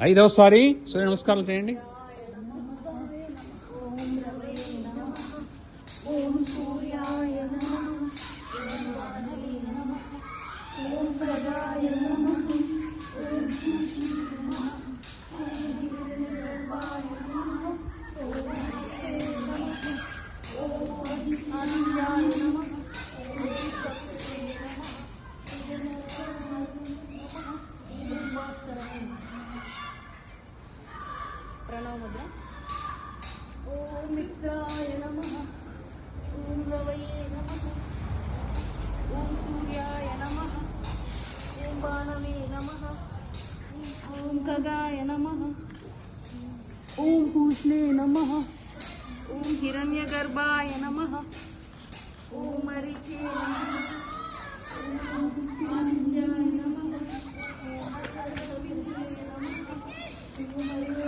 ఐదవసారి సూర్య నమస్కారాలు చేయండి. प्रणव मुद्रा. ओम मित्राय नमः. ओम रवये नमः. ओम सूर्याय नमः. ओम बाणवे नमः. ओम खगाय नमः. ओम पूष्णे नमः. ओम हिरण्यगर्भाय नमः. ओम मरीचे नमः. ओम मृत्युंजयाय नमः. ओम सरस्वतीये नमः. ओम